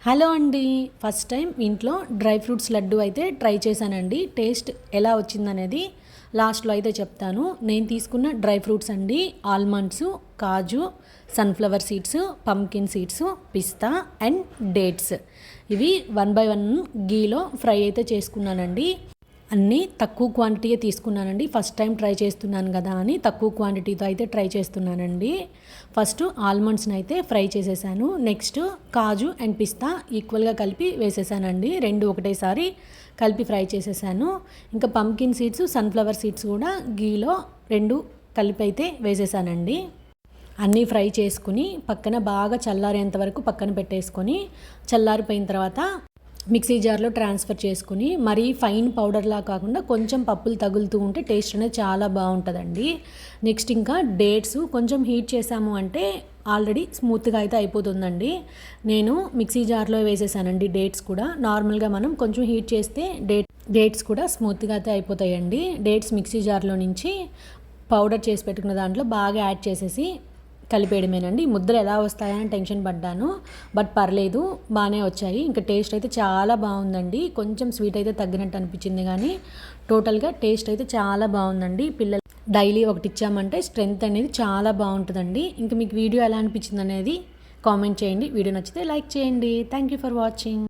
Hello అండి. First time ఇంట్లో dry fruits laddu అయితే ట్రై చేశానండి. టేస్ట్ ఎలా వచ్చిందనేది లాస్ట్లో అయితే చెప్తాను. నేను తీసుకున్న డ్రై ఫ్రూట్స్ అండి almonds, kaju, sunflower seeds, pumpkin seeds, pista and dates. ఇవి 1 by 1 గీలో ఫ్రై అయితే చేసుకున్నానండి. అన్నీ తక్కువ క్వాంటిటీయే తీసుకున్నానండి. ఫస్ట్ టైం ట్రై చేస్తున్నాను కదా అని తక్కువ క్వాంటిటీతో అయితే ట్రై చేస్తున్నానండి. ఫస్ట్ ఆల్మండ్స్ని అయితే ఫ్రై చేసేసాను. నెక్స్ట్ కాజు అండ్ పిస్తా ఈక్వల్గా కలిపి వేసేసానండి. రెండు ఒకటేసారి కలిపి ఫ్రై చేసేసాను. ఇంకా పంకిన్ సీడ్స్, సన్ఫ్లవర్ సీడ్స్ కూడా గీలో రెండు కలిపి అయితే వేసేసానండి. అన్నీ ఫ్రై చేసుకుని పక్కన బాగా చల్లారేంత వరకు పక్కన పెట్టేసుకొని చల్లారిపోయిన తర్వాత మిక్సీ జార్లో ట్రాన్స్ఫర్ చేసుకుని మరీ ఫైన్ పౌడర్లా కాకుండా కొంచెం పప్పులు తగులుతూ ఉంటే టేస్ట్ అనేది చాలా బాగుంటుందండి. నెక్స్ట్ ఇంకా డేట్స్ కొంచెం హీట్ చేసాము అంటే ఆల్రెడీ స్మూత్గా అయితే అయిపోతుందండి. నేను మిక్సీ జార్లో వేసేసానండి. డేట్స్ కూడా నార్మల్గా మనం కొంచెం హీట్ చేస్తే డేట్స్ కూడా స్మూత్గా అయితే అయిపోతాయండి. డేట్స్ మిక్సీ జార్లో నుంచి పౌడర్ చేసి పెట్టుకున్న దాంట్లో బాగా యాడ్ చేసేసి కలిపేయడమేనండి. ముద్దలు ఎలా వస్తాయని టెన్షన్ పడ్డాను, బట్ పర్లేదు బాగానే వచ్చాయి. ఇంకా టేస్ట్ అయితే చాలా బాగుందండి. కొంచెం స్వీట్ అయితే తగ్గినట్టు అనిపించింది, కానీ టోటల్గా టేస్ట్ అయితే చాలా బాగుందండి. పిల్లలు డైలీ ఒకటి ఇచ్చామంటే స్ట్రెంగ్త్ అనేది చాలా బాగుంటుందండి. ఇంకా మీకు వీడియో ఎలా అనిపించింది అనేది కామెంట్ చేయండి. వీడియో నచ్చితే లైక్ చేయండి. Thank you for watching.